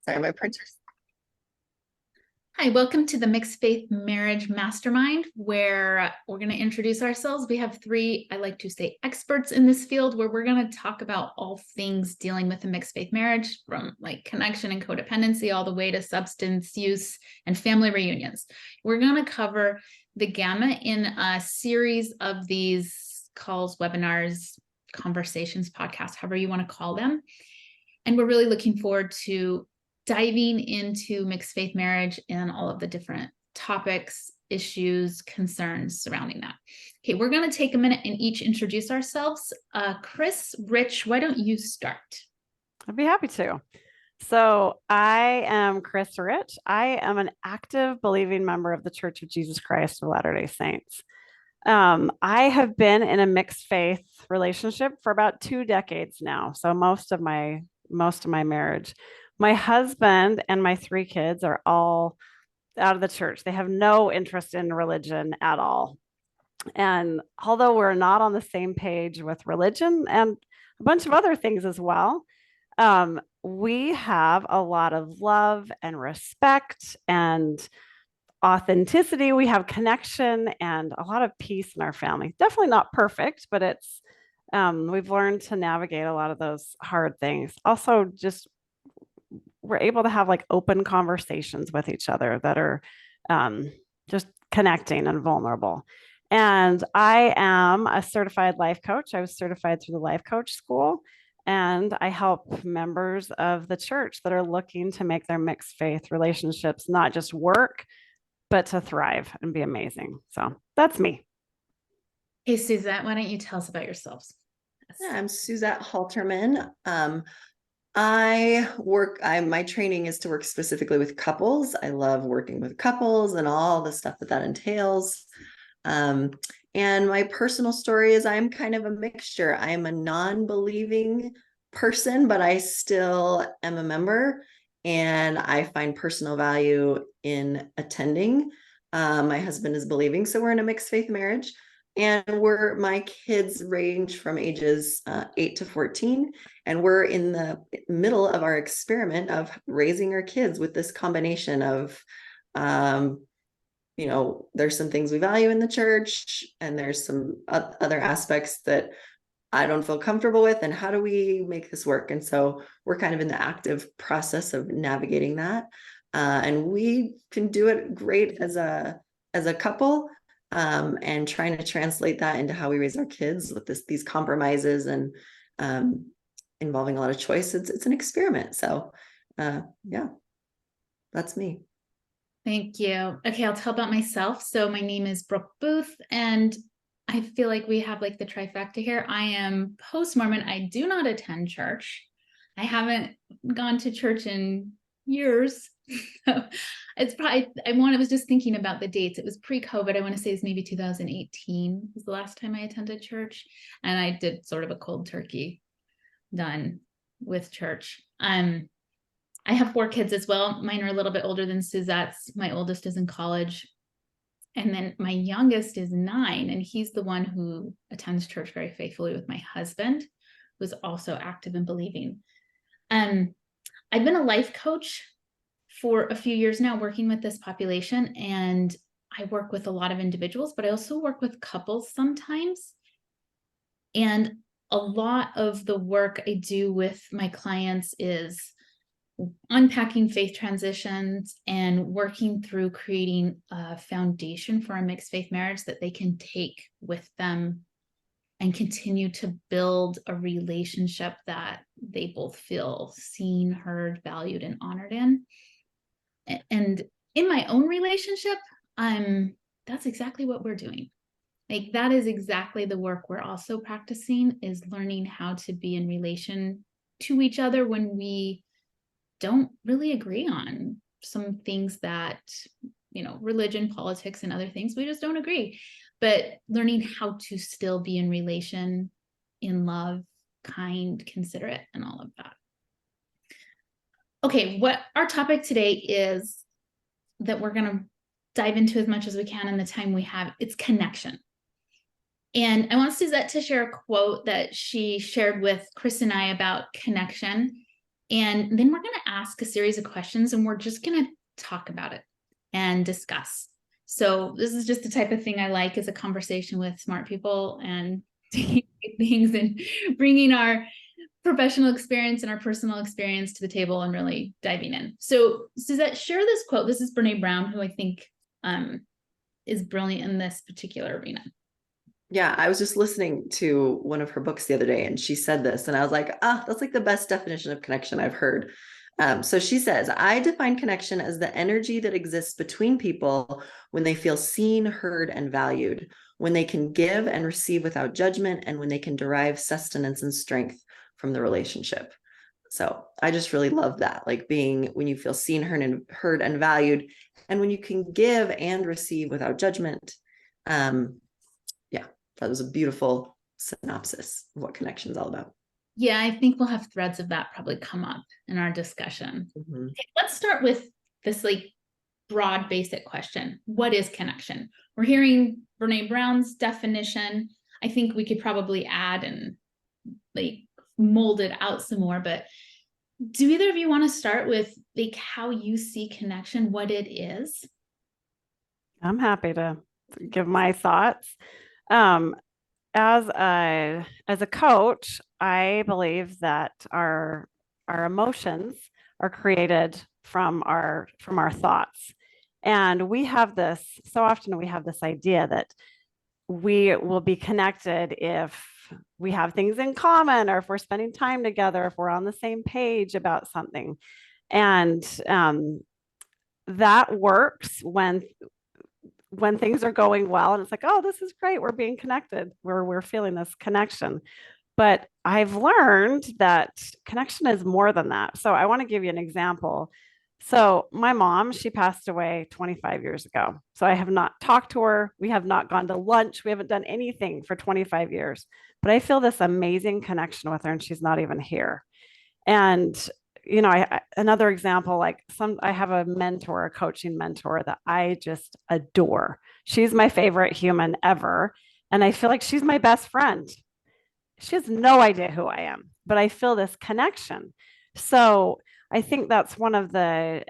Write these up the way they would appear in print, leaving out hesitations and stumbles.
Sorry, my printer's. Hi, welcome to the Mixed Faith Marriage Mastermind, where we're going to introduce ourselves. We have three, I like to say, experts in this field, where we're going to talk about all things dealing with a mixed faith marriage, from like connection and codependency all the way to substance use and family reunions. We're going to cover the gamut in a series of these calls, webinars, conversations, podcasts, however you want to call them. And we're really looking forward to diving into mixed faith marriage and all of the different topics, issues, concerns surrounding that. Okay, we're going to take a minute and each introduce ourselves. Chris, Rich, why don't you start? I'd be happy to. So I am Chris Rich. I am an active believing member of the Church of Jesus Christ of Latter-day Saints. I have been in a mixed faith relationship for about 2 decades now. So most of my marriage. My husband and my 3 kids are all out of the church. They have no interest in religion at all. And although we're not on the same page with religion and a bunch of other things as well, we have a lot of love and respect and authenticity. We have connection and a lot of peace in our family. Definitely not perfect, but it's we've learned to navigate a lot of those hard things. Also, just we're able to have like open conversations with each other that are just connecting and vulnerable. And I am a certified life coach. I was certified through the life coach school. And I help members of the church that are looking to make their mixed faith relationships not just work, but to thrive and be amazing. So that's me. Hey, Suzette, why don't you tell us about yourselves? Yeah, I'm Suzette Halterman. My training is to work specifically with couples. I love working with couples and all the stuff that entails. And my personal story is I'm kind of a mixture. I'm a non-believing person, but I still am a member, and I find personal value in attending. My husband is believing, so we're in a mixed faith marriage. And my kids range from ages 8 to 14. And we're in the middle of our experiment of raising our kids with this combination of, there's some things we value in the church, and there's some other aspects that I don't feel comfortable with. And how do we make this work? And so we're kind of in the active process of navigating that. And we can do it great as a couple. And trying to translate that into how we raise our kids with these compromises and involving a lot of choice. It's an experiment. So yeah, that's me. Thank you. Okay, I'll tell about myself. So my name is Brooke Booth, and I feel like we have like the trifecta here. I am post-Mormon. I do not attend church. I haven't gone to church in years. So it's probably, I was just thinking about the dates. It was pre-COVID. I want to say it's maybe 2018 was the last time I attended church. And I did sort of a cold turkey done with church. I have 4 kids as well. Mine are a little bit older than Suzette's. My oldest is in college. And then my youngest is 9, and he's the one who attends church very faithfully with my husband, who's also active in believing. I've been a life coach for a few years now, working with this population, and I work with a lot of individuals, but I also work with couples sometimes. And a lot of the work I do with my clients is unpacking faith transitions and working through creating a foundation for a mixed faith marriage that they can take with them and continue to build a relationship that they both feel seen, heard, valued, and honored in. And in my own relationship, that's exactly what we're doing. Like, that is exactly the work we're also practicing, is learning how to be in relation to each other when we don't really agree on some things that, religion, politics, and other things, we just don't agree. But learning how to still be in relation, in love, kind, considerate, and all of that. Okay, what our topic today is, that we're going to dive into as much as we can in the time we have, it's connection. And I want Suzette to share a quote that she shared with Chris and I about connection. And then we're going to ask a series of questions and we're just going to talk about it and discuss. So this is just the type of thing I like, is a conversation with smart people and taking things and bringing our professional experience and our personal experience to the table and really diving in. So Suzette, share this quote. This is Brene Brown, who I think is brilliant in this particular arena. Yeah, I was just listening to one of her books the other day, and she said this, and I was like, that's like the best definition of connection I've heard. So she says, I define connection as the energy that exists between people when they feel seen, heard, and valued, when they can give and receive without judgment, and when they can derive sustenance and strength from the relationship. So I just really love that, like being when you feel seen, heard, and valued, and when you can give and receive without judgment. Yeah, that was a beautiful synopsis of what connection is all about. Yeah, I think we'll have threads of that probably come up in our discussion. Mm-hmm. Okay, let's start with this like broad basic question. What is connection? We're hearing Brene Brown's definition. I think we could probably add and like mold it out some more, but do either of you want to start with like how you see connection, what it is? I'm happy to give my thoughts. As a coach, I believe that our emotions are created from our thoughts. And we have this, so often we have this idea that we will be connected if we have things in common, or if we're spending time together, if we're on the same page about something. And that works when things are going well, and it's like, oh, this is great, we're being connected, we're feeling this connection. But I've learned that connection is more than that. So I want to give you an example. So my mom, she passed away 25 years ago. So I have not talked to her. We have not gone to lunch. We haven't done anything for 25 years. But I feel this amazing connection with her, and she's not even here. And another example, like I have a mentor, a coaching mentor that I just adore. She's my favorite human ever. And I feel like she's my best friend. She has no idea who I am, but I feel this connection. So I think that's one of the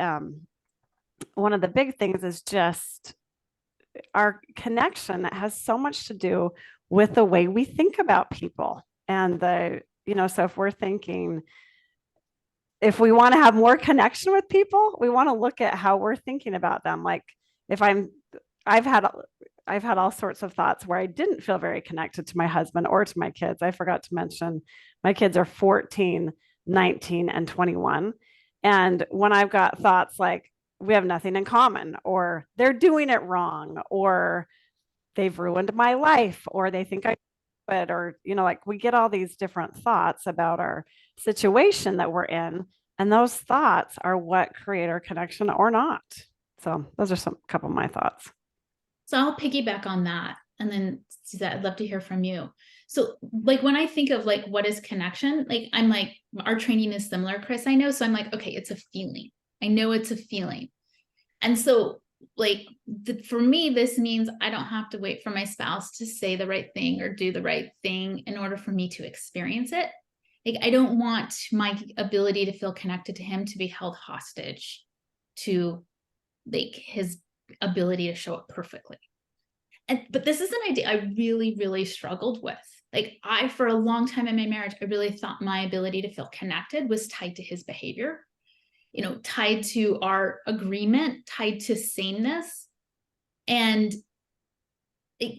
big things, is just our connection that has so much to do with the way we think about people. And so if we're thinking, if we want to have more connection with people, we want to look at how we're thinking about them. Like I've had all sorts of thoughts where I didn't feel very connected to my husband or to my kids. I forgot to mention my kids are 14, 19, and 21. And when I've got thoughts like, we have nothing in common, or they're doing it wrong, or they've ruined my life, or they think I it, or like we get all these different thoughts about our situation that we're in, and those thoughts are what create our connection or not. So those are a couple of my thoughts. So I'll piggyback on that, and then Suzette, I'd love to hear from you. So like when I think of like what is connection, like I'm like, our training is similar, Chris, I know. So I'm like, okay, it's a feeling. I know it's a feeling. And so like for me, this means I don't have to wait for my spouse to say the right thing or do the right thing in order for me to experience it. Like I don't want my ability to feel connected to him to be held hostage to like his ability to show up perfectly. But this is an idea I really, really struggled with. Like for a long time in my marriage, I really thought my ability to feel connected was tied to his behavior, tied to our agreement, tied to sameness. And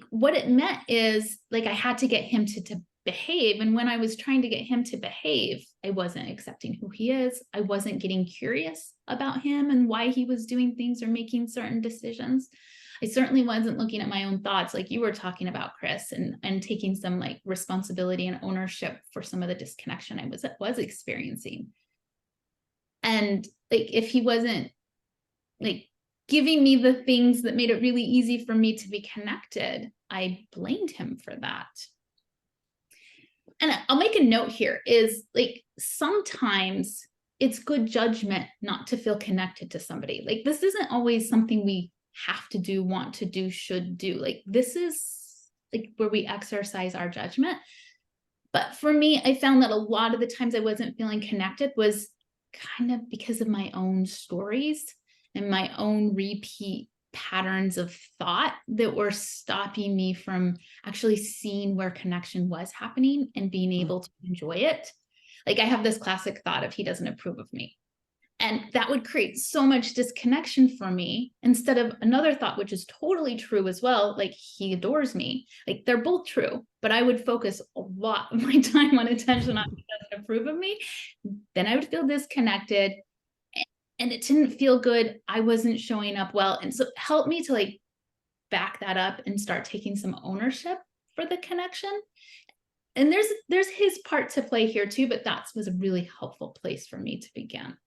what it meant is like, I had to get him to behave. And when I was trying to get him to behave, I wasn't accepting who he is. I wasn't getting curious about him and why he was doing things or making certain decisions. I certainly wasn't looking at my own thoughts like you were talking about, Chris, and taking some like responsibility and ownership for some of the disconnection I was experiencing. And like, if he wasn't like giving me the things that made it really easy for me to be connected, I blamed him for that. And I'll make a note here is like, sometimes it's good judgment not to feel connected to somebody. Like this isn't always something we have to do, want to do, should do. Like this is like where we exercise our judgment. But for me, I found that a lot of the times I wasn't feeling connected was kind of because of my own stories and my own repeat patterns of thought that were stopping me from actually seeing where connection was happening and being able to enjoy it. Like I have this classic thought of he doesn't approve of me. And that would create so much disconnection for me instead of another thought, which is totally true as well. Like he adores me. Like they're both true, but I would focus a lot of my time on attention on he doesn't approve of me. Then I would feel disconnected and it didn't feel good. I wasn't showing up well. And so help me to like back that up and start taking some ownership for the connection. And there's his part to play here too, but that was a really helpful place for me to begin.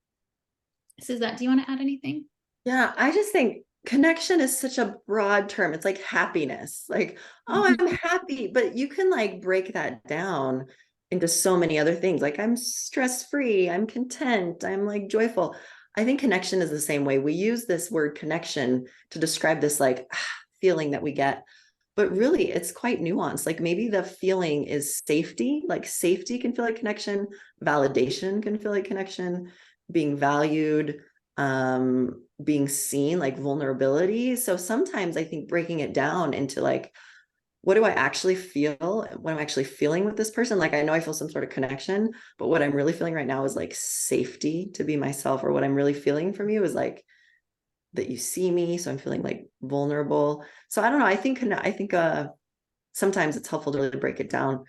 Suzette, do you want to add anything? Yeah, I just think connection is such a broad term. It's like happiness, like, oh, I'm happy, but you can like break that down into so many other things. Like I'm stress-free, I'm content, I'm like joyful. I think connection is the same way. We use this word connection to describe this like feeling that we get, but really it's quite nuanced. Like maybe the feeling is safety, like safety can feel like connection, validation can feel like connection, being valued, being seen, like vulnerability. So sometimes I think breaking it down into like, what do I actually feel? What I'm actually feeling with this person? Like I know I feel some sort of connection, but what I'm really feeling right now is like safety to be myself, or what I'm really feeling from you is like that you see me. So I'm feeling like vulnerable. So I don't know. I think sometimes it's helpful to really break it down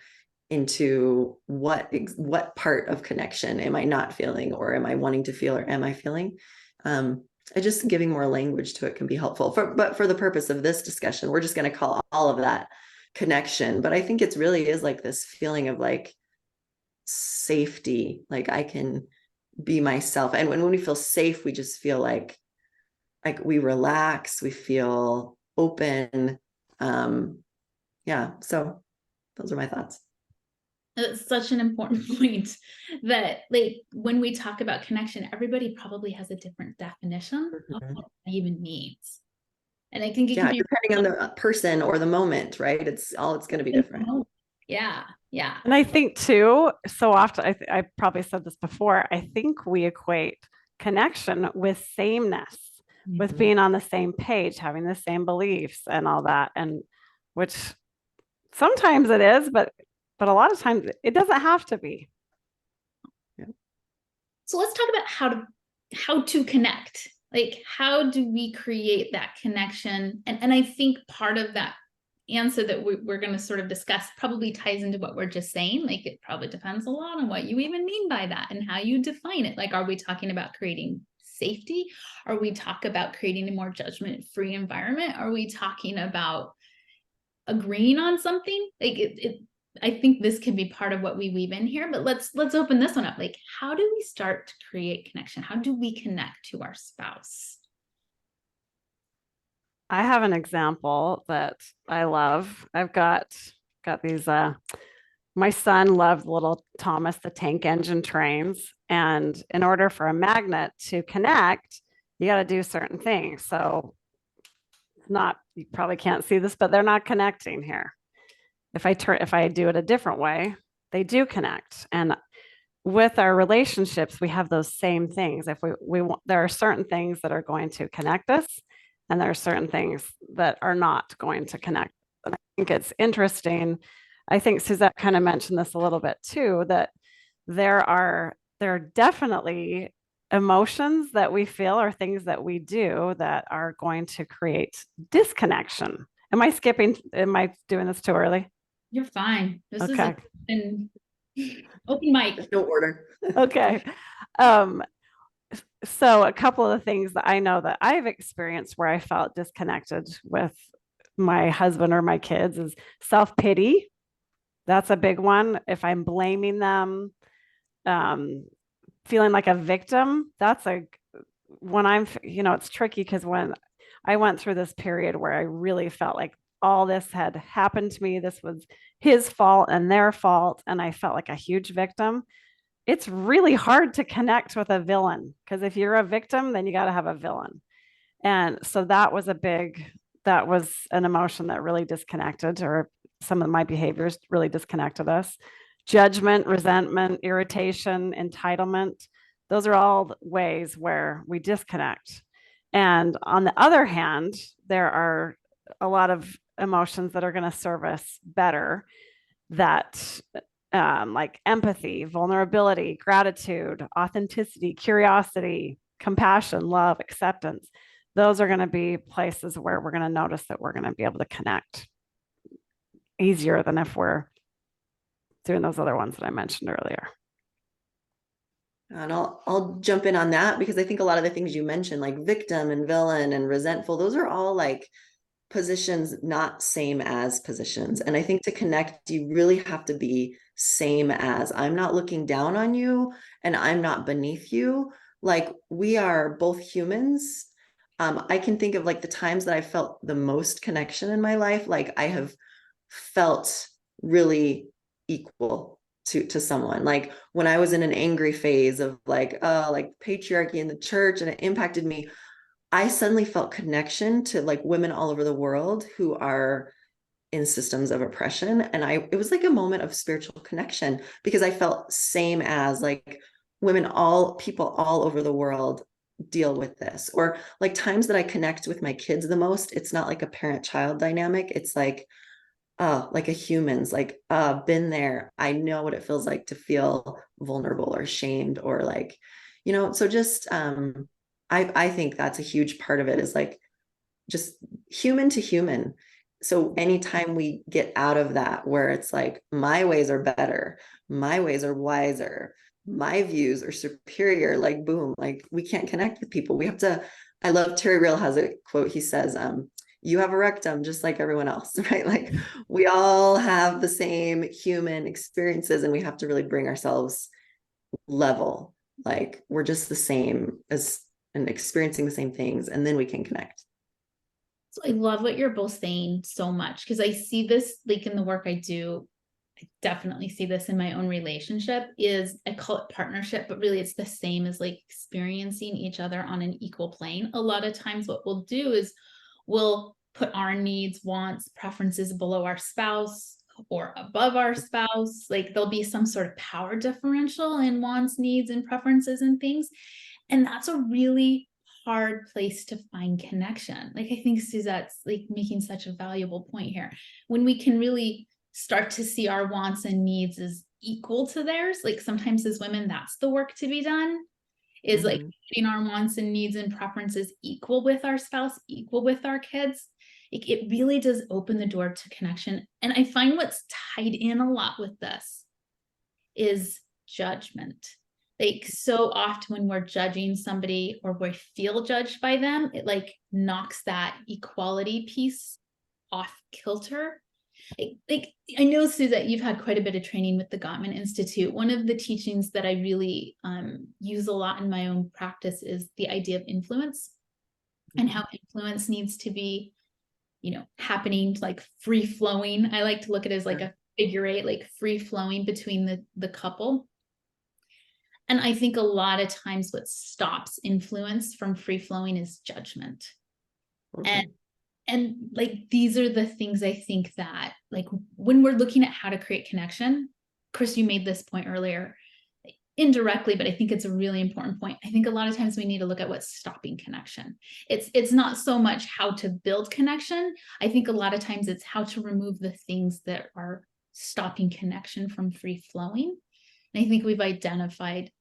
into what part of connection am I not feeling, or am I wanting to feel, or am I feeling? I just giving more language to it can be helpful. But for the purpose of this discussion, we're just going to call all of that connection. But I think it's really is like this feeling of like safety, like I can be myself. And when we feel safe, we just feel like we relax, we feel open. Yeah. So those are my thoughts. It's such an important point that like when we talk about connection, everybody probably has a different definition of what it even means. And I think it can be depending on the person or the moment, right? It's going to be different. Yeah. Yeah. And I think too, so often, I probably said this before, I think we equate connection with sameness, with being on the same page, having the same beliefs and all that. And which sometimes it is, but a lot of times it doesn't have to be. Yeah. So let's talk about how to connect. Like, how do we create that connection? And I think part of that answer that we're going to sort of discuss probably ties into what we're just saying. Like, it probably depends a lot on what you even mean by that and how you define it. Like, are we talking about creating safety? Are we talking about creating a more judgment-free environment? Are we talking about agreeing on something? Like I think this can be part of what we weave in here, but let's open this one up. Like, how do we start to create connection? How do we connect to our spouse? I have an example that I love. I've got these my son loved little Thomas the Tank Engine trains, and in order for a magnet to connect, you got to do certain things. So not, you probably can't see this, but they're not connecting here. If I do it a different way, they do connect. And with our relationships, we have those same things. If we want, there are certain things that are going to connect us, and there are certain things that are not going to connect. And I think it's interesting. I think Suzette kind of mentioned this a little bit too, that there are definitely emotions that we feel or things that we do that are going to create disconnection. Am I doing this too early? You're fine. This Okay. is an open mic. No order. Okay. So a couple of the things that I know that I've experienced where I felt disconnected with my husband or my kids is self-pity. That's a big one. If I'm blaming them, feeling like a victim, it's tricky because when I went through this period where I really felt like all this had happened to me, this was his fault and their fault, and I felt like a huge victim. It's really hard to connect with a villain, because if you're a victim, then you got to have a villain. And so that was an emotion that really disconnected, or some of my behaviors really disconnected us. Judgment, resentment, irritation, entitlement. Those are all ways where we disconnect. And on the other hand, there are a lot of emotions that are going to serve us better, that like empathy, vulnerability, gratitude, authenticity, curiosity, compassion, love, acceptance. Those are going to be places where we're going to notice that we're going to be able to connect easier than if we're doing those other ones that I mentioned earlier. And I'll jump in on that, because I think a lot of the things you mentioned, like victim and villain and resentful, those are all like positions, not same as positions. And I think to connect, you really have to be same as. I'm not looking down on you and I'm not beneath you. Like, we are both humans. I can think of like the times that I felt the most connection in my life. Like, I have felt really equal to someone. Like, when I was in an angry phase of like patriarchy in the church and it impacted me, I suddenly felt connection to like women all over the world who are in systems of oppression. And it was like a moment of spiritual connection, because I felt same as like people all over the world deal with this. Or like times that I connect with my kids the most, it's not like a parent-child dynamic. It's like a human's like, been there. I know what it feels like to feel vulnerable or shamed, or like, so just, I think that's a huge part of it, is like just human to human. So anytime we get out of that, where it's like, my ways are better, my ways are wiser, my views are superior, like boom, like we can't connect with people. We have to, I love Terry Real has a quote. He says, you have a rectum just like everyone else, right? Like, we all have the same human experiences, and we have to really bring ourselves level. Like, we're just the same as and experiencing the same things, and then we can connect. So I love what you're both saying so much, because I see this like in the work I do. I definitely see this in my own relationship. Is I call it partnership, but really it's the same as like experiencing each other on an equal plane. A lot of times what we'll do is we'll put our needs, wants, preferences below our spouse or above our spouse. Like, there'll be some sort of power differential in wants, needs, and preferences and things. And that's a really hard place to find connection. Like, I think Suzette's like making such a valuable point here. When we can really start to see our wants and needs as equal to theirs, like sometimes as women, that's the work to be done, is like putting our wants and needs and preferences equal with our spouse, equal with our kids. It really does open the door to connection. And I find what's tied in a lot with this is judgment. Like, so often when we're judging somebody or we feel judged by them, it like knocks that equality piece off kilter. Like, I know, Suzette, you've had quite a bit of training with the Gottman Institute. One of the teachings that I really use a lot in my own practice is the idea of influence, and how influence needs to be, happening like free flowing. I like to look at it as like a figure eight, like free flowing between the couple. And I think a lot of times what stops influence from free flowing is judgment. And like, these are the things I think that, like, when we're looking at how to create connection, Chris, you made this point earlier indirectly, but I think it's a really important point. I think a lot of times we need to look at what's stopping connection. It's not so much how to build connection. I think a lot of times it's how to remove the things that are stopping connection from free flowing. And I think we've identified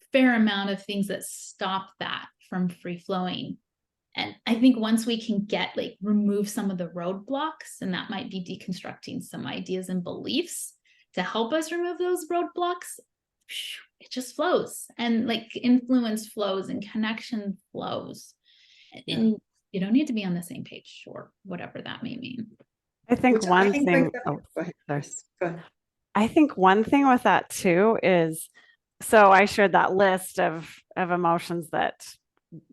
a fair amount of things that stop that from free flowing. And I think once we can remove some of the roadblocks, and that might be deconstructing some ideas and beliefs to help us remove those roadblocks, it just flows. And like, influence flows and connection flows. And you don't need to be on the same page, or whatever that may mean. I think one thing. Go ahead. I think one thing with that too is, so I shared that list of emotions that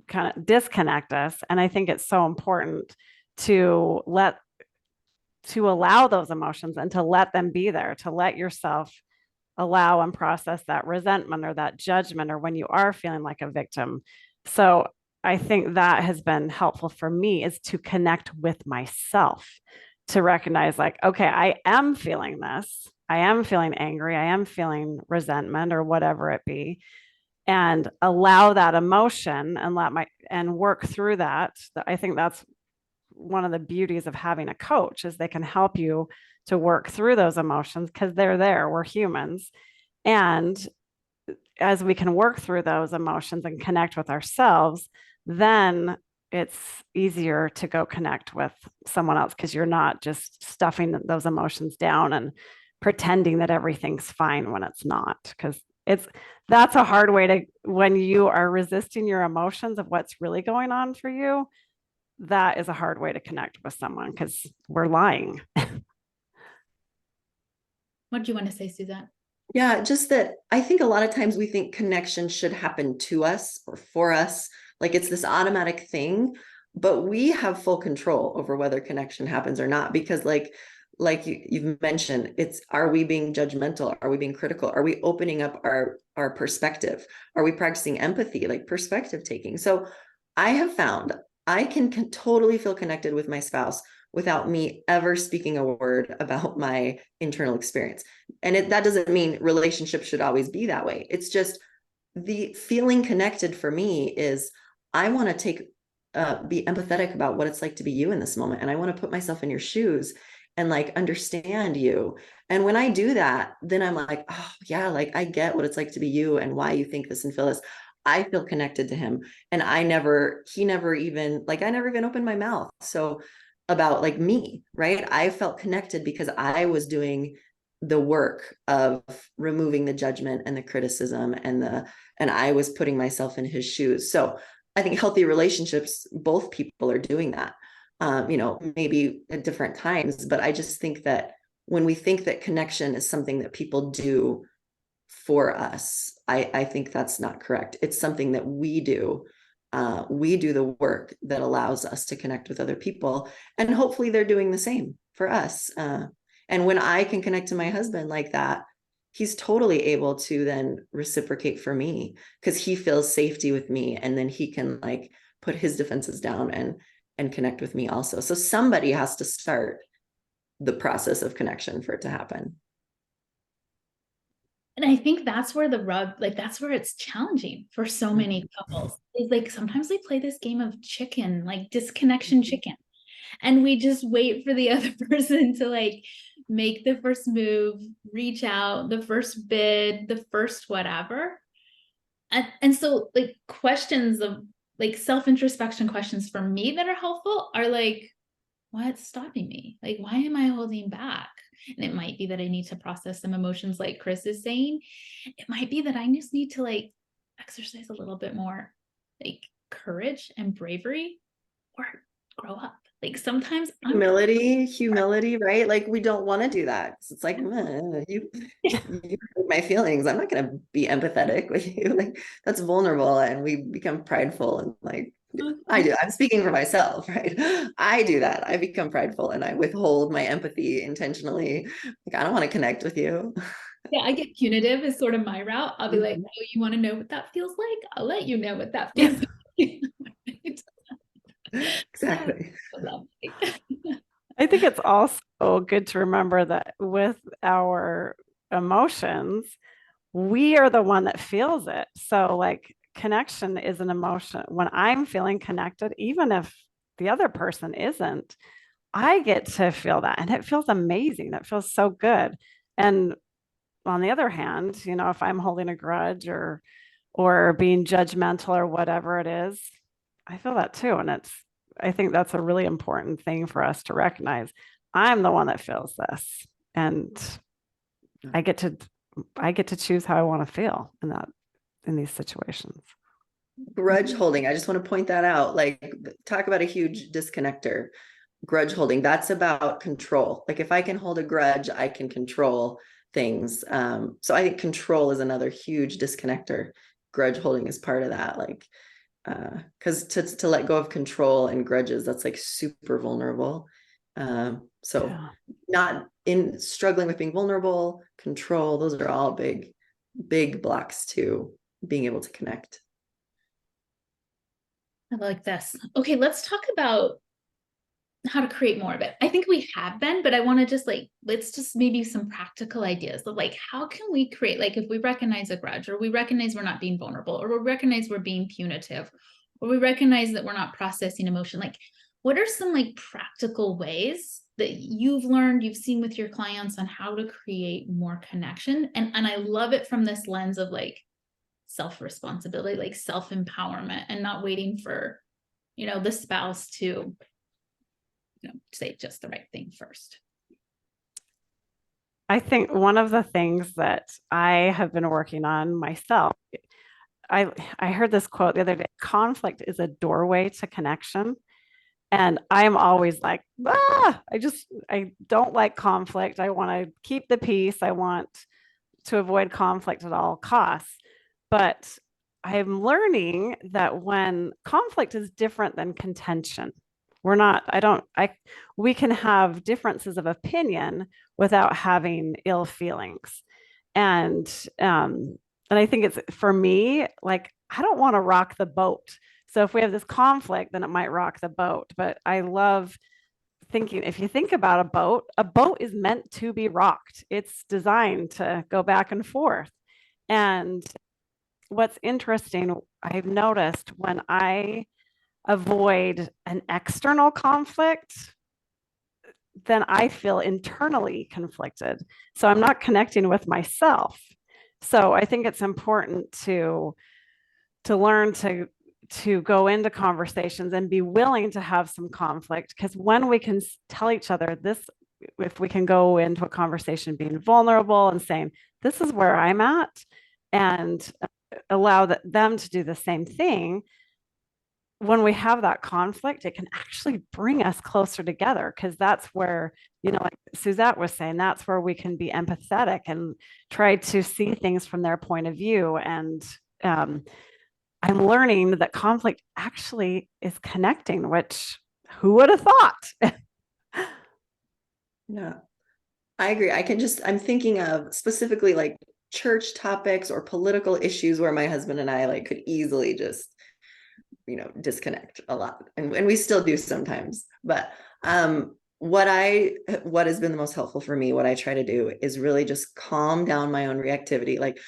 kind of disconnect us. And I think it's so important to allow those emotions and to let them be there, to let yourself allow and process that resentment or that judgment, or when you are feeling like a victim. So I think that has been helpful for me, is to connect with myself, to recognize like, okay, I am feeling this. I am feeling angry. I am feeling resentment, or whatever it be. and allow that emotion and and work through that. I think that's one of the beauties of having a coach, is they can help you to work through those emotions, because they're there. We're humans. And as we can work through those emotions and connect with ourselves, then it's easier to go connect with someone else, because you're not just stuffing those emotions down and pretending that everything's fine when it's not. Because that's a hard way to, when you are resisting your emotions of what's really going on for you, that is a hard way to connect with someone, because we're lying. What do you want to say, Suzette? Yeah, just that I think a lot of times we think connection should happen to us or for us. Like it's this automatic thing, but we have full control over whether connection happens or not. Because like you've mentioned, it's, are we being judgmental? Are we being critical? Are we opening up our perspective? Are we practicing empathy, like perspective taking? So I have found I can totally feel connected with my spouse without me ever speaking a word about my internal experience. And that doesn't mean relationships should always be that way. It's just the feeling connected for me is, I want to be empathetic about what it's like to be you in this moment. And I want to put myself in your shoes and like understand you. And when I do that, then I'm like, oh yeah, like I get what it's like to be you and why you think this and feel this. I feel connected to him. And he never even, like, I never even opened my mouth. So about like me, right? I felt connected because I was doing the work of removing the judgment and the criticism and I was putting myself in his shoes. So I think healthy relationships, both people are doing that, maybe at different times. But I just think that when we think that connection is something that people do for us, I think that's not correct. It's something that we do. We do the work that allows us to connect with other people, and hopefully they're doing the same for us. And when I can connect to my husband like that, he's totally able to then reciprocate for me, because he feels safety with me, and then he can like put his defenses down and connect with me also. So somebody has to start the process of connection for it to happen. And I think that's where the rub, like that's where it's challenging for so many couples. Is like sometimes we play this game of chicken, like disconnection chicken. And we just wait for the other person to like make the first move, reach out, the first bid, the first whatever. And so like questions of like self-introspection questions for me that are helpful are like, what's stopping me? Like, why am I holding back? And it might be that I need to process some emotions like Chris is saying. It might be that I just need to like exercise a little bit more like courage and bravery, or grow up. Like sometimes Humility, right? Like we don't want to do that. It's like, you hurt my feelings. I'm not going to be empathetic with you. Like that's vulnerable, and we become prideful and like, I do. I'm speaking for myself, right? I do that. I become prideful and I withhold my empathy intentionally. Like, I don't want to connect with you. Yeah, I get punitive is sort of my route. I'll be like, oh, you want to know what that feels like? I'll let you know what that feels like. Exactly. I think it's also good to remember that with our emotions, we are the one that feels it. So, like, connection is an emotion. When I'm feeling connected, even if the other person isn't, I get to feel that. And it feels amazing. It feels so good. And on the other hand, if I'm holding a grudge or being judgmental or whatever it is, I feel that too. And I think that's a really important thing for us to recognize. I'm the one that feels this, and I get to choose how I want to feel in these situations. Grudge holding. I just want to point that out. Like, talk about a huge disconnector. Grudge holding. That's about control. Like if I can hold a grudge, I can control things. So I think control is another huge disconnector. Grudge holding is part of that. Like, because to let go of control and grudges, that's like super vulnerable. So Yeah. not in struggling with being vulnerable, control, those are all big blocks to being able to connect. I like this. Okay, let's talk about how to create more of it. I think we have been, but I want to just like, let's just maybe some practical ideas of like, how can we create, like, if we recognize a grudge, or we recognize we're not being vulnerable, or we recognize we're being punitive, or we recognize that we're not processing emotion, like, what are some like practical ways that you've learned, you've seen with your clients on how to create more connection? And I love it from this lens of like self-responsibility, like self-empowerment, and not waiting for, the spouse to, say just the right thing first. I think one of the things that I have been working on myself, I heard this quote the other day, conflict is a doorway to connection. And I'm always like, I don't like conflict. I want to keep the peace. I want to avoid conflict at all costs. But I'm learning that when conflict is different than contention, we can have differences of opinion without having ill feelings. And, and I think it's for me, like, I don't want to rock the boat. So if we have this conflict, then it might rock the boat. But I love thinking, if you think about a boat is meant to be rocked. It's designed to go back and forth. And what's interesting, I've noticed when I avoid an external conflict, then I feel internally conflicted. So I'm not connecting with myself. So I think it's important to learn to go into conversations and be willing to have some conflict, because when we can tell each other this, if we can go into a conversation being vulnerable and saying, this is where I'm at, and allow them to do the same thing, when we have that conflict, it can actually bring us closer together, because that's where, like Suzette was saying, that's where we can be empathetic and try to see things from their point of view. And I'm learning that conflict actually is connecting, which who would have thought? Yeah, I agree. I'm thinking of specifically like church topics or political issues where my husband and I like could easily just, disconnect a lot. And we still do sometimes. But what has been the most helpful for me, what I try to do is really just calm down my own reactivity, like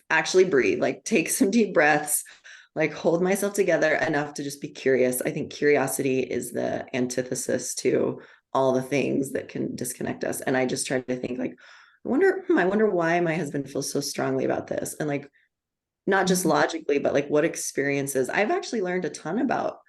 actually breathe, like take some deep breaths, like hold myself together enough to just be curious. I think curiosity is the antithesis to all the things that can disconnect us. And I just try to think like, I wonder why my husband feels so strongly about this. And like, not just logically, but like what experiences. I've actually learned a ton about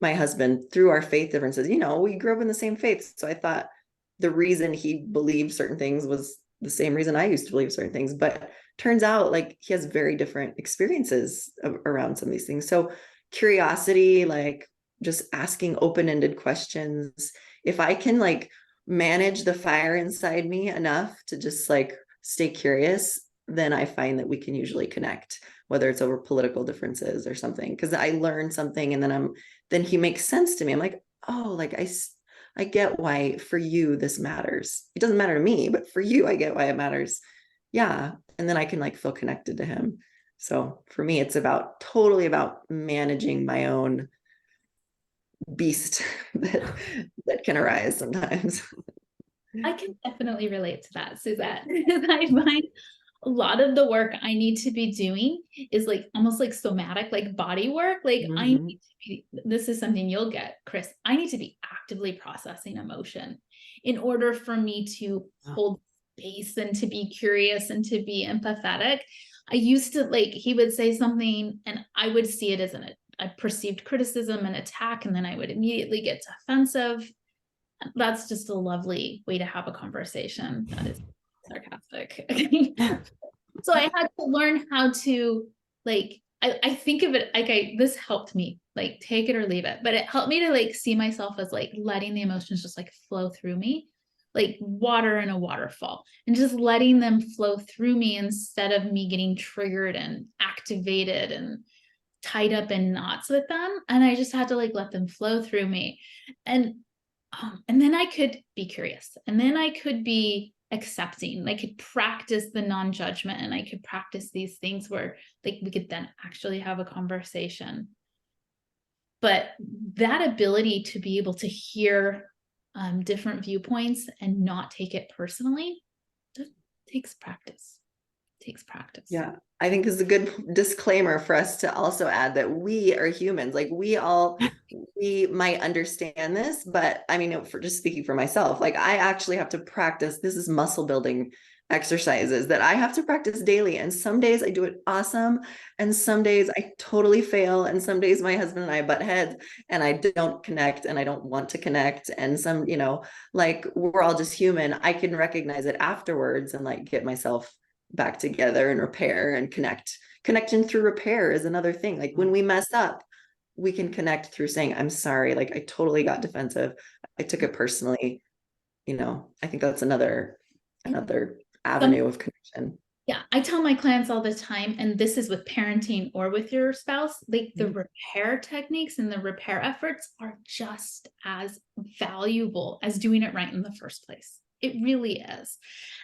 my husband through our faith differences. We grew up in the same faith. So I thought the reason he believed certain things was the same reason I used to believe certain things. But turns out like he has very different experiences around some of these things. So curiosity, like just asking open-ended questions. If I can like manage the fire inside me enough to just like stay curious, then I find that we can usually connect, whether it's over political differences or something, because I learn something and then he makes sense to me. I'm like, oh, like I get why for you this matters. It doesn't matter to me, but for you, I get why it matters. Yeah. And then I can like feel connected to him. So for me, it's totally about managing my own beast that can arise sometimes. I can definitely relate to that, Suzette. I find a lot of the work I need to be doing is like almost like somatic, like body work. Like I need to be, this is something you'll get, Chris. I need to be actively processing emotion in order for me to hold space and to be curious and to be empathetic. I used to like, he would say something and I would see it as a perceived criticism and attack, and then I would immediately get defensive. That's just a lovely way to have a conversation. That is sarcastic. So I had to learn how to like, I think of it like this helped me like take it or leave it, but it helped me to like see myself as like letting the emotions just like flow through me, like water in a waterfall, and just letting them flow through me instead of me getting triggered and activated and tied up in knots with them. And I just had to like let them flow through me. And then I could be curious, and then I could be accepting. I could practice the non-judgment, and I could practice these things where like we could then actually have a conversation. But that ability to be able to hear different viewpoints and not take it personally, that takes practice. Takes practice. Yeah, I think is a good disclaimer for us to also add that we are humans. Like we might understand this, but I mean, for just speaking for myself, like I actually have to practice. This is muscle building exercises that I have to practice daily. And some days I do it awesome. And some days I totally fail. And some days my husband and I butt heads and I don't connect and I don't want to connect. And some, like we're all just human. I can recognize it afterwards and like get myself back together and repair and connect. Connection through repair is another thing. Like when we mess up, we can connect through saying, I'm sorry, like I totally got defensive. I took it personally. I think that's another avenue of connection. Yeah, I tell my clients all the time, and this is with parenting or with your spouse, like the repair techniques and the repair efforts are just as valuable as doing it right in the first place. It really is.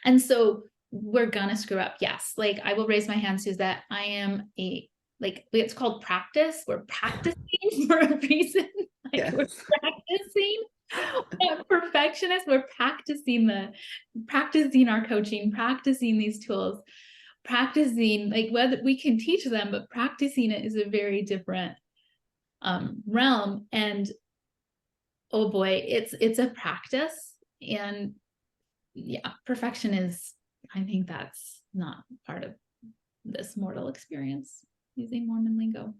And so we're gonna screw up. Yes. Like I will raise my hand, Suzette. I am it's called practice. We're practicing for a reason. Yes. We're practicing. Perfectionist. We're practicing our coaching, practicing these tools, practicing like whether we can teach them, but practicing it is a very different realm. And oh boy, it's a practice. And yeah, perfection is, I think that's not part of this mortal experience, using Mormon lingo.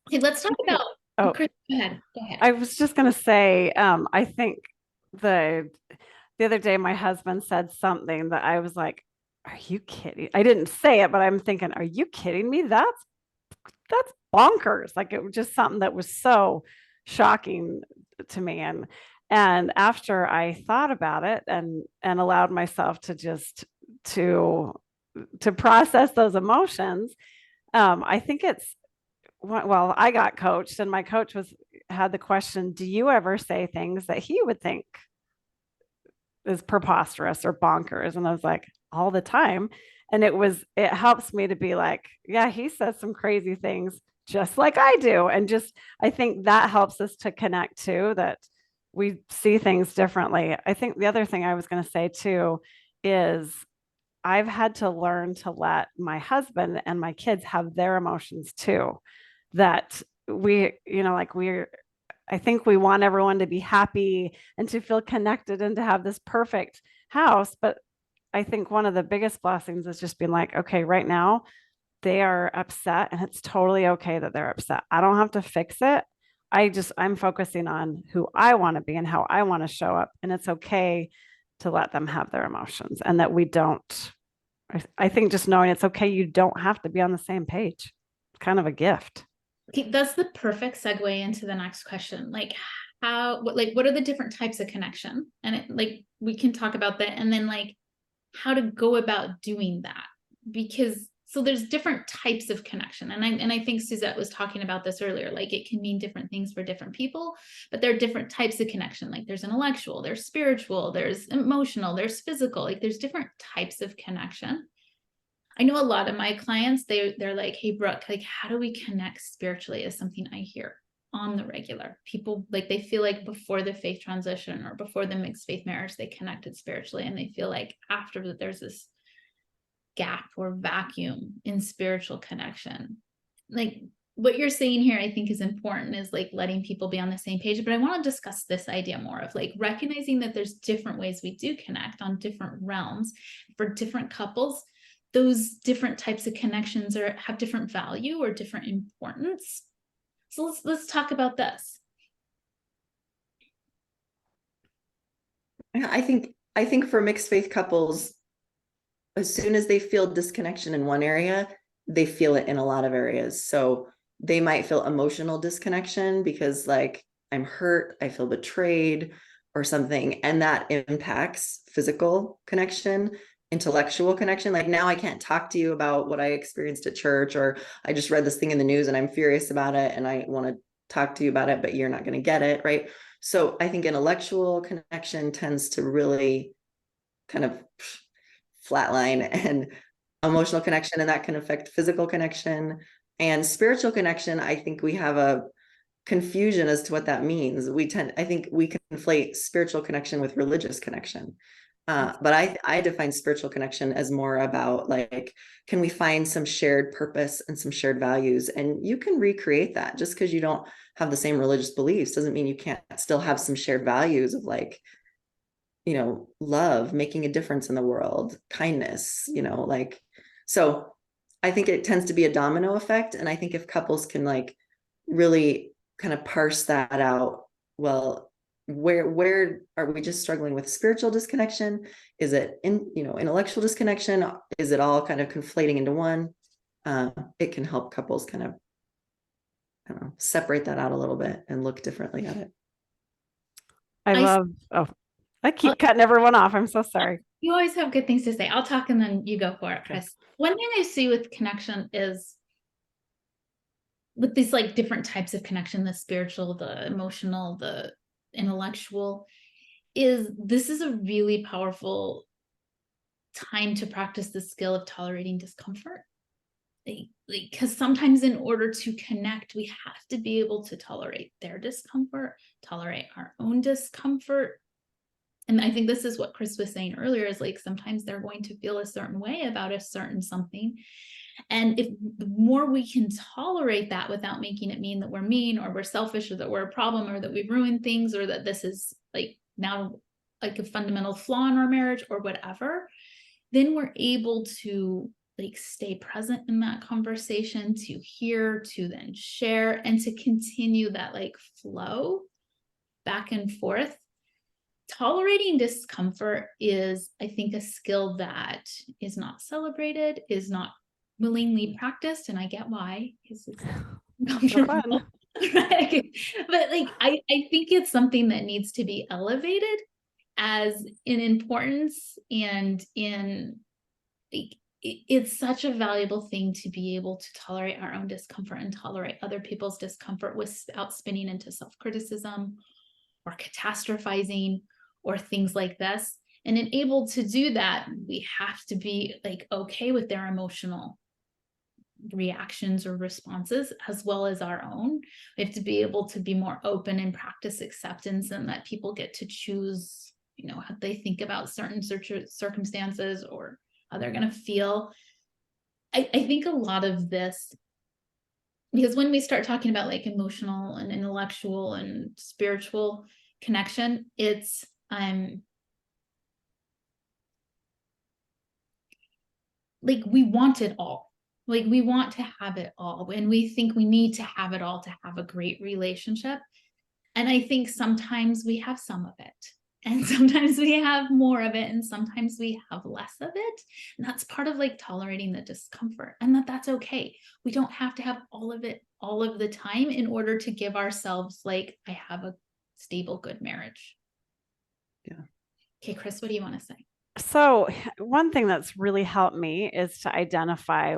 Okay, let's talk about Chris, go ahead. I was just going to say, I think the other day my husband said something that I was like, are you kidding? I didn't say it, but I'm thinking, are you kidding me? That's bonkers. Like it was just something that was so shocking to me. And after I thought about it and allowed myself to just to process those emotions, I think it's, well, I got coached and my coach had the question, do you ever say things that he would think is preposterous or bonkers? And I was like, all the time. And it helps me to be like, yeah, he says some crazy things just like I do. And just, I think that helps us to connect too, that we see things differently. I think the other thing I was going to say too is I've had to learn to let my husband and my kids have their emotions too. That I think we want everyone to be happy and to feel connected and to have this perfect house. But I think one of the biggest blessings is just being like, okay, right now they are upset and it's totally okay that they're upset. I don't have to fix it. I'm focusing on who I want to be and how I want to show up. And it's okay to let them have their emotions and that we don't. I think just knowing it's okay, you don't have to be on the same page. It's kind of a gift. Okay, that's the perfect segue into the next question. Like what are the different types of connection? And we can talk about that, and then like how to go about doing that, because so there's different types of connection. And I think Suzette was talking about this earlier, like it can mean different things for different people, but there are different types of connection. Like there's intellectual, there's spiritual, there's emotional, there's physical, like there's different types of connection. I know a lot of my clients, they're like, hey, Brooke, like, how do we connect spiritually is something I hear on the regular. People like, they feel like before the faith transition or before the mixed faith marriage, they connected spiritually. And they feel like after that, there's this gap or vacuum in spiritual connection. Like what you're saying here, I think is important, is like letting people be on the same page. But I want to discuss this idea more of like recognizing that there's different ways we do connect on different realms for different couples. Those different types of connections have different value or different importance. So let's talk about this. I think for mixed faith couples, as soon as they feel disconnection in one area, they feel it in a lot of areas. So they might feel emotional disconnection because like I'm hurt, I feel betrayed or something, and that impacts physical connection, intellectual connection. Like now I can't talk to you about what I experienced at church, or I just read this thing in the news and I'm furious about it and I want to talk to you about it, but you're not going to get it, right? So I think intellectual connection tends to really kind of flatline, and emotional connection, and that can affect physical connection. And spiritual connection, I think we have a confusion as to what that means. I think we conflate spiritual connection with religious connection. But I define spiritual connection as more about like, can we find some shared purpose and some shared values? And you can recreate that. Just because you don't have the same religious beliefs doesn't mean you can't still have some shared values of like, love, making a difference in the world, kindness, like, so I think it tends to be a domino effect. And I think if couples can like really kind of parse that out, well, where are we just struggling with spiritual disconnection? Is it intellectual disconnection? Is it all kind of conflating into one? It can help couples kind of, I don't know, separate that out a little bit and look differently at it. I keep cutting everyone off. I'm so sorry. You always have good things to say. I'll talk and then you go for it, Chris. One thing I see with connection is with these like different types of connection, the spiritual, the emotional, the intellectual, is this is a really powerful time to practice the skill of tolerating discomfort. Because sometimes in order to connect, we have to be able to tolerate their discomfort, tolerate our own discomfort. And I think this is what Chris was saying earlier, is like sometimes they're going to feel a certain way about a certain something. And if the more we can tolerate that without making it mean that we're mean or we're selfish or that we're a problem or that we've ruined things or that this is like now like a fundamental flaw in our marriage or whatever, then we're able to like stay present in that conversation, to hear, to then share, and to continue that like flow back and forth. Tolerating discomfort is, I think, a skill that is not celebrated, is not willingly practiced, and I get why, because it's uncomfortable. Right? But like I think it's something that needs to be elevated as in importance, and in like it's such a valuable thing to be able to tolerate our own discomfort and tolerate other people's discomfort without spinning into self-criticism or catastrophizing or things like this. And in able to do that, we have to be like okay with their emotional reactions or responses as well as our own. We have to be able to be more open and practice acceptance, and that people get to choose, how they think about certain circumstances or how they're going to feel. I think a lot of this, because when we start talking about like emotional and intellectual and spiritual connection, it's like we want it all. Like we want to have it all, and we think we need to have it all to have a great relationship. And I think sometimes we have some of it, and sometimes we have more of it, and sometimes we have less of it. And that's part of like tolerating the discomfort, and that's okay. We don't have to have all of it all of the time in order to give ourselves like, I have a stable, good marriage. Yeah. Okay, Chris, what do you want to say? So one thing that's really helped me is to identify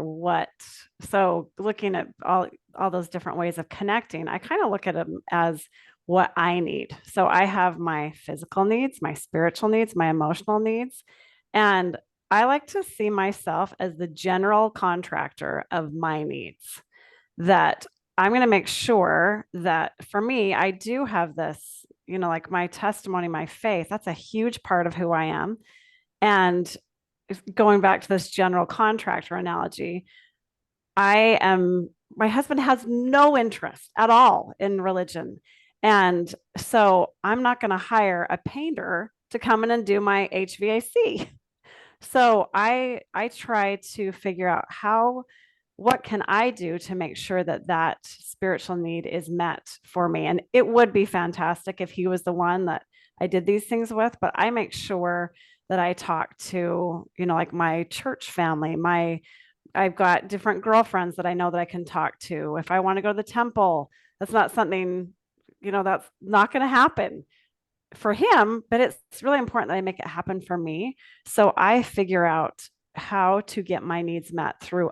so looking at all those different ways of connecting, I kind of look at them as what I need. So I have my physical needs, my spiritual needs, my emotional needs. And I like to see myself as the general contractor of my needs, that I'm going to make sure that for me, I do have this, like my testimony, my faith, that's a huge part of who I am. And going back to this general contractor analogy, my husband has no interest at all in religion. And so I'm not going to hire a painter to come in and do my HVAC. So I try to figure out what can I do to make sure that spiritual need is met for me? And it would be fantastic if he was the one that I did these things with, but I make sure that I talk to, like my church family, I've got different girlfriends that I know that I can talk to. If I want to go to the temple, that's not something, that's not going to happen for him, but it's really important that I make it happen for me. So I figure out how to get my needs met through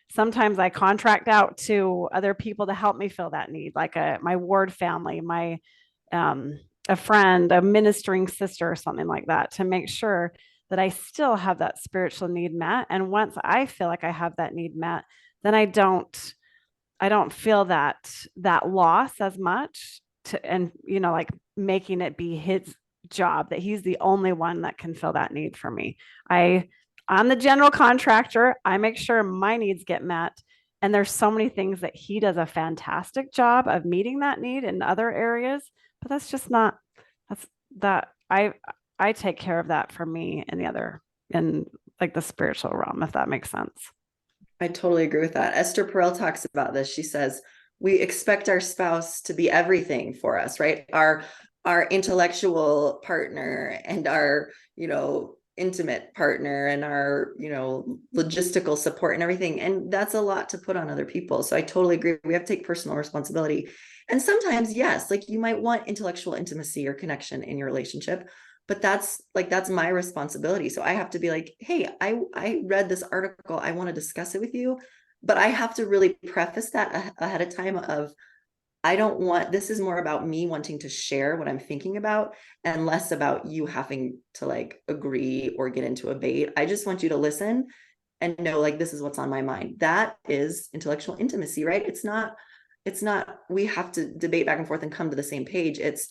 sometimes I contract out to other people to help me fill that need, like my ward family, a friend, a ministering sister, or something like that, to make sure that I still have that spiritual need met. And once I feel like I have that need met, then I don't I don't feel that loss as much and like making it be his job that he's the only one that can fill that need for me. I'm the general contractor. I make sure my needs get met. And there's so many things that he does a fantastic job of meeting that need in other areas, but that's just not, that's that I take care of that for me and the other in like the spiritual realm, if that makes sense. I totally agree with that. Esther Perel talks about this. She says, we expect our spouse to be everything for us, right? Our intellectual partner and our, intimate partner and our, logistical support and everything. And that's a lot to put on other people. So I totally agree. We have to take personal responsibility. And sometimes, yes, like you might want intellectual intimacy or connection in your relationship, but that's my responsibility. So I have to be like, hey, I read this article, I want to discuss it with you, but I have to really preface that ahead of time of, I don't want, this is more about me wanting to share what I'm thinking about and less about you having to like agree or get into a debate. I just want you to listen and know like, this is what's on my mind. That is intellectual intimacy, right? It's not, we have to debate back and forth and come to the same page. It's,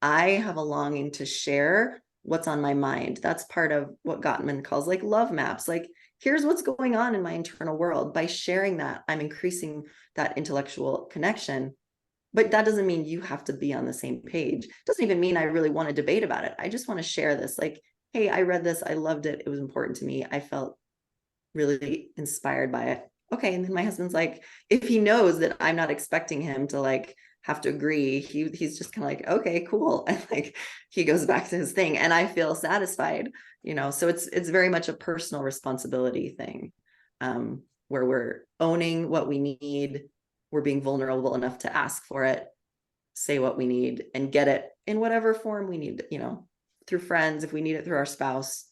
I have a longing to share what's on my mind. That's part of what Gottman calls like love maps. Like, here's what's going on in my internal world. By sharing that, I'm increasing that intellectual connection. But that doesn't mean you have to be on the same page. It doesn't even mean I really want to debate about it. I just want to share this. Like, hey, I read this. I loved it. It was important to me. I felt really inspired by it. Okay. And then my husband's like, if he knows that I'm not expecting him to like have to agree, he's just kind of like, okay, cool. And like he goes back to his thing and I feel satisfied, so it's very much a personal responsibility thing, where we're owning what we need. We're being vulnerable enough to ask for it, say what we need, and get it in whatever form we need, through friends, if we need it through our spouse,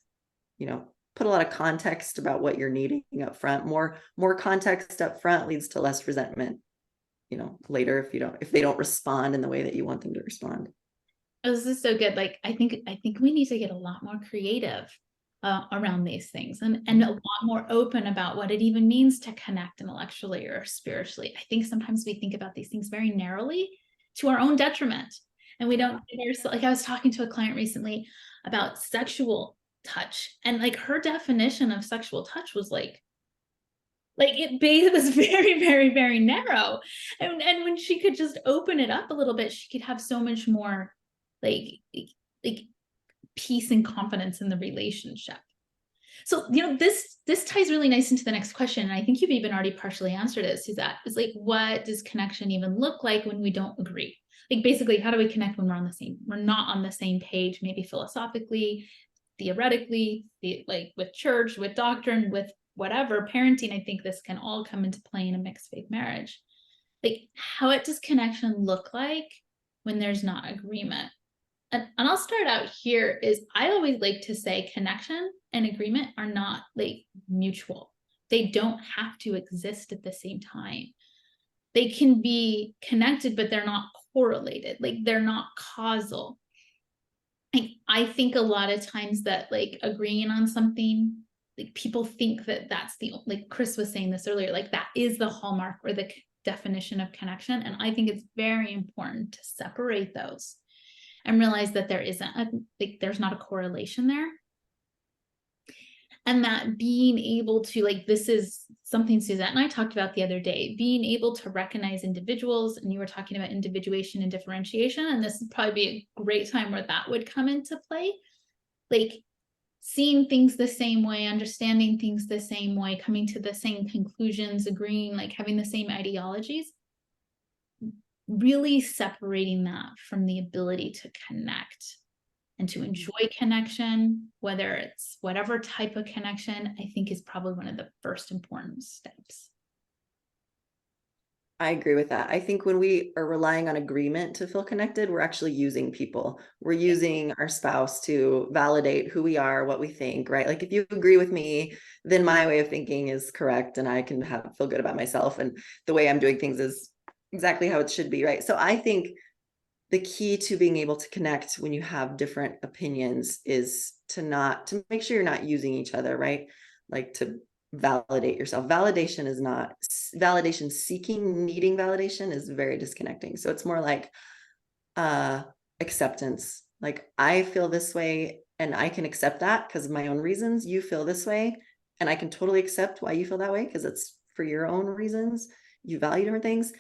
put a lot of context about what you're needing up front. More context up front leads to less resentment, later if they don't respond in the way that you want them to respond. Oh, this is so good. Like, I think we need to get a lot more creative around these things and a lot more open about what it even means to connect intellectually or spiritually. I think sometimes we think about these things very narrowly to our own detriment. And we don't, like I was talking to a client recently about sexual touch, and like her definition of sexual touch was like it was very, very, very narrow. And when she could just open it up a little bit, she could have so much more like peace and confidence in the relationship. So, this ties really nice into the next question. And I think you've even already partially answered it. So that is like, what does connection even look like when we don't agree? Like, basically, how do we connect when we're not on the same page, maybe philosophically, theoretically, like with church, with doctrine, with whatever, parenting. I think this can all come into play in a mixed faith marriage. Like, what does connection look like when there's not agreement? And I'll start out here is I always like to say connection and agreement are not like mutual. They don't have to exist at the same time. They can be connected, but they're not correlated. Like, they're not causal. I think a lot of times that like agreeing on something, like people think that that's like Chris was saying this earlier, like that is the hallmark or the definition of connection. And I think it's very important to separate those and realize that there's not a correlation there. And that being able to, like, this is something Suzette and I talked about the other day, being able to recognize individuals, and you were talking about individuation and differentiation, and this would probably be a great time where that would come into play. Like, seeing things the same way, understanding things the same way, coming to the same conclusions, agreeing, like having the same ideologies, really separating that from the ability to connect and to enjoy connection, whether it's whatever type of connection, I think is probably one of the first important steps. I agree with that. I think when we are relying on agreement to feel connected, we're actually using people. We're using our spouse to validate who we are, what we think, right? Like if you agree with me, then my way of thinking is correct and I can feel good about myself and the way I'm doing things is exactly how it should be, right? So I think the key to being able to connect when you have different opinions is to make sure you're not using each other, right? Like to validate yourself. Validation is not validation seeking, needing validation is very disconnecting. So it's more like acceptance. Like, I feel this way and I can accept that because of my own reasons. You feel this way and I can totally accept why you feel that way because it's for your own reasons. You value different things.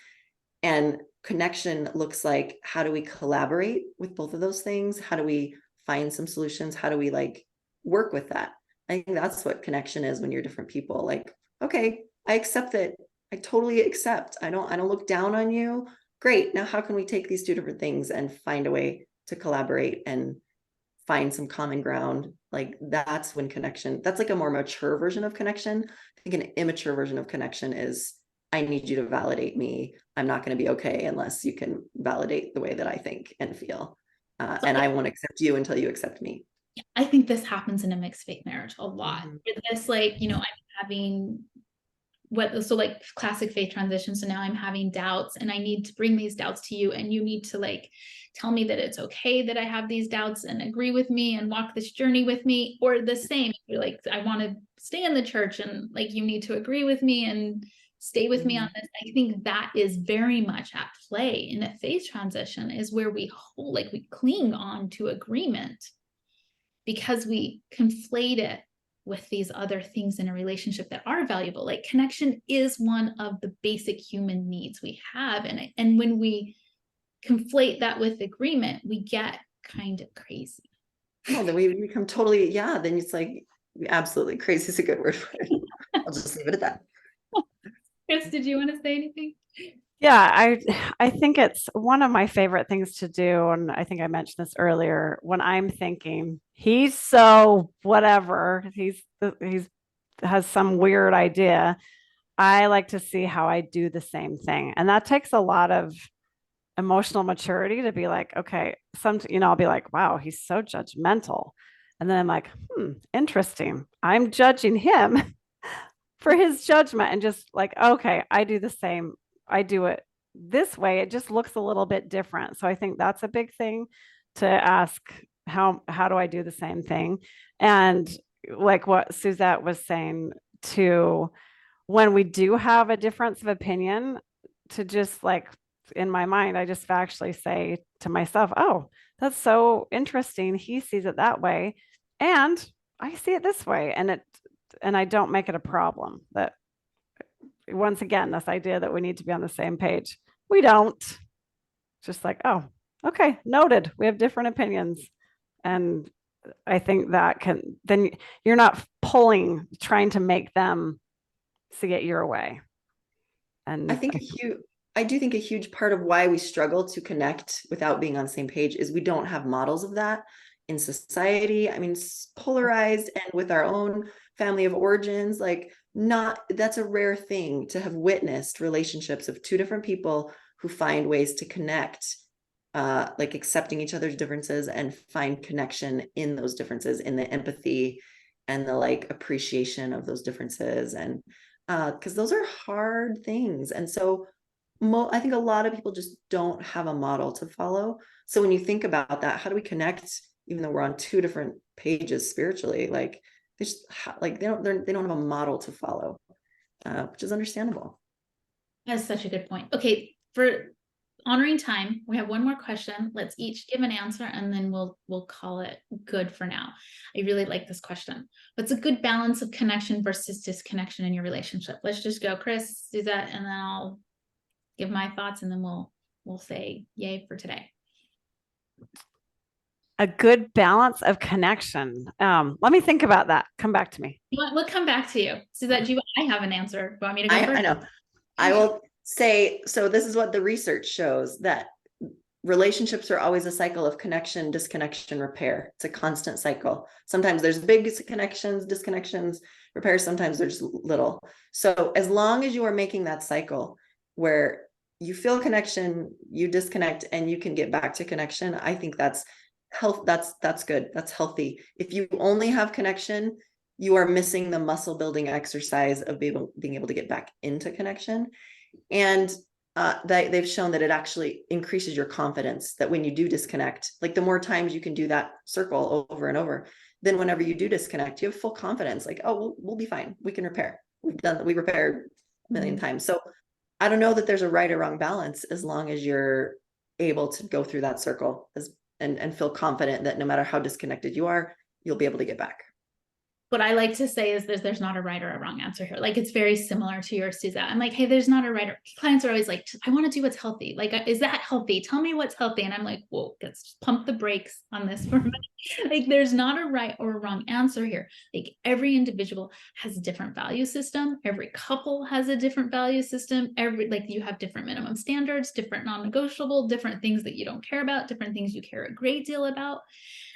And connection looks like, how do we collaborate with both of those things? How do we find some solutions? How do we like work with that? I think that's what connection is when you're different people. Like, okay, I accept it. I totally accept. I don't look down on you. Great. Now, how can we take these two different things and find a way to collaborate and find some common ground? Like, that's when connection, that's like a more mature version of connection. I think an immature version of connection is, I need you to validate me. I'm not going to be okay unless you can validate the way that I think and feel. And I won't accept you until you accept me. I think this happens in a mixed faith marriage a lot. Mhm. With this, like, you know, I'm having like classic faith transition. So now I'm having doubts and I need to bring these doubts to you, and you need to like tell me that it's okay that I have these doubts and agree with me and walk this journey with me. Or the same, you're like, I want to stay in the church and like, you need to agree with me and stay with me on this. I think that is very much at play in a faith transition, is where we hold, like we cling on to agreement because we conflate it with these other things in a relationship that are valuable. Like, connection is one of the basic human needs we have. And when we conflate that with agreement, we get kind of crazy. Well, then we become totally, yeah, then it's like, absolutely, crazy is a good word for it. I'll just leave it at that. Chris, did you want to say anything? Yeah, I think it's one of my favorite things to do, and I think I mentioned this earlier. When I'm thinking he's so whatever, he's has some weird idea, I like to see how I do the same thing, and that takes a lot of emotional maturity to be like, okay, I'll be like, wow, he's so judgmental, and then I'm like, interesting. I'm judging him for his judgment, and just like, okay, I do the same. I do it this way. It just looks a little bit different. So I think that's a big thing to ask, how do I do the same thing? And like what Suzette was saying too, when we do have a difference of opinion, to just like, in my mind, I just actually say to myself, oh, that's so interesting. He sees it that way. And I see it this way. And I don't make it a problem. That, once again, this idea that we need to be on the same page. We don't. Just like, oh, okay, noted. We have different opinions. And I think that then you're not trying to make them see it your way. And I do think a huge part of why we struggle to connect without being on the same page is we don't have models of that in society. I mean, polarized and with our own family of origins, like, that's a rare thing to have witnessed relationships of two different people who find ways to connect, like accepting each other's differences and find connection in those differences, in the empathy and the like appreciation of those differences. And because those are hard things. And so I think a lot of people just don't have a model to follow. So when you think about that, how do we connect, even though we're on two different pages spiritually? Like, they just like they don't have a model to follow, which is understandable. That's such a good point. Okay, for honoring time, we have one more question. Let's each give an answer, and then we'll call it good for now. I really like this question. What's a good balance of connection versus disconnection in your relationship? Let's just go, Chris, do that, and then I'll give my thoughts, and then we'll say yay for today. A good balance of connection. Let me think about that. Come back to me. We'll come back to you. So that I have an answer. Do you want me to go first? I know. I will say, so this is what the research shows, that relationships are always a cycle of connection, disconnection, repair. It's a constant cycle. Sometimes there's big connections, disconnections, repairs. Sometimes there's little. So as long as you are making that cycle where you feel connection, you disconnect, and you can get back to connection, I think that's that's good. That's healthy. If you only have connection, you are missing the muscle building exercise of being able to get back into connection. And they've shown that it actually increases your confidence, that when you do disconnect, like the more times you can do that circle over and over, then whenever you do disconnect, you have full confidence, like, oh, we'll be fine. We can repair. we repair a million times. So I don't know that there's a right or wrong balance as long as you're able to go through that circle and feel confident that no matter how disconnected you are, you'll be able to get back. What I like to say is there's not a right or a wrong answer here. Like, it's very similar to yours, Suzette. I'm like, hey, there's not a right or, clients are always like, I want to do what's healthy. Like, is that healthy? Tell me what's healthy. And I'm like, whoa, let's just pump the brakes on this for a minute. Like, there's not a right or a wrong answer here. Like, every individual has a different value system. Every couple has a different value system. Like, you have different minimum standards, different non-negotiable, different things that you don't care about, different things you care a great deal about.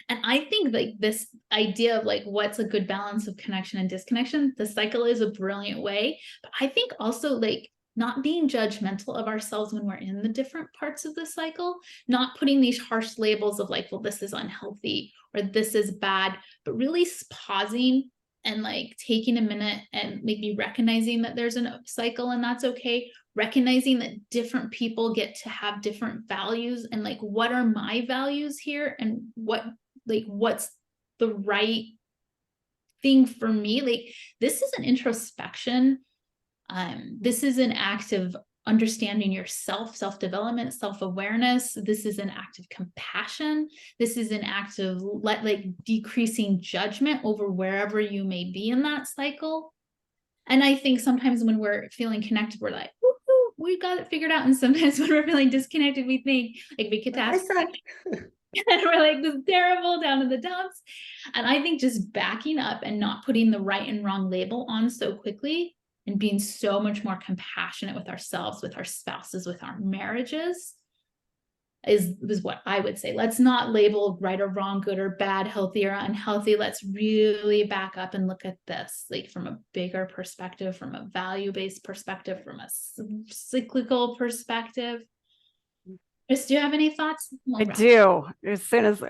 And I think like this idea of like, what's a good balance of connection and disconnection, the cycle is a brilliant way. But I think also like not being judgmental of ourselves when we're in the different parts of the cycle, not putting these harsh labels of like, well, this is unhealthy or this is bad, but really pausing and like taking a minute and maybe recognizing that there's a cycle and that's okay. Recognizing that different people get to have different values and like, what are my values here and what's the right thing for me? Like, this is an introspection. This is an act of understanding yourself, self-development, self-awareness. This is an act of compassion. This is an act of like decreasing judgment over wherever you may be in that cycle. And I think sometimes when we're feeling connected, we're like, woo-hoo, we got it figured out. And sometimes when we're feeling disconnected, we think like we could ask. And we're like, this is terrible, down in the dumps. And I think just backing up and not putting the right and wrong label on so quickly and being so much more compassionate with ourselves, with our spouses, with our marriages is what I would say. Let's not label right or wrong, good or bad, healthy or unhealthy. Let's really back up and look at this like from a bigger perspective, from a value-based perspective, from a cyclical perspective. Chris, do you have any thoughts? I do. As soon as,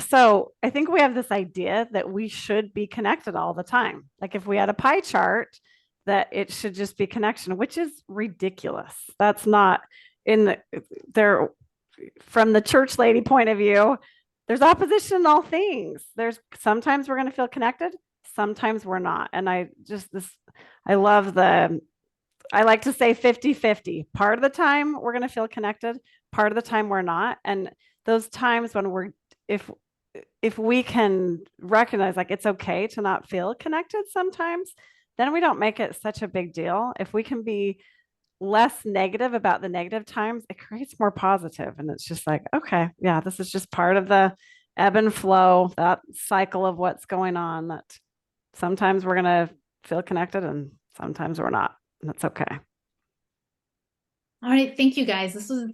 so I think we have this idea that we should be connected all the time. Like if we had a pie chart, that it should just be connection, which is ridiculous. That's not in there. From the church lady point of view, there's opposition in all things. There's sometimes we're going to feel connected, sometimes we're not. And I like to say 50-50. Part of the time we're going to feel connected, part of the time we're not. And those times when if we can recognize like it's okay to not feel connected sometimes, then we don't make it such a big deal. If we can be less negative about the negative times, it creates more positive. And it's just like, okay, yeah, this is just part of the ebb and flow, that cycle of what's going on, that sometimes we're going to feel connected and sometimes we're not. That's okay. All right. Thank you guys. This was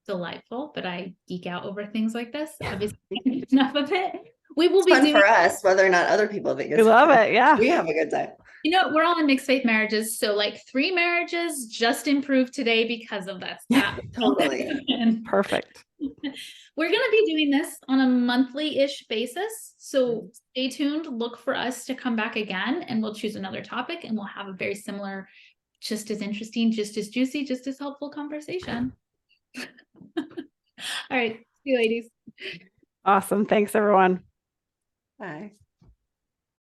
delightful, but I geek out over things like this. Obviously, enough of it. We will It's be fun doing for us, whether or not other people think it's We love fun. it. Yeah. We have a good time. You know, we're all in mixed faith marriages. So like 3 marriages just improved today because of that. Totally. Perfect. We're going to be doing this on a monthly-ish basis. So stay tuned, look for us to come back again, and we'll choose another topic and we'll have a very similar, just as interesting, just as juicy, just as helpful conversation. All right. See you, ladies. Awesome. Thanks, everyone. Bye.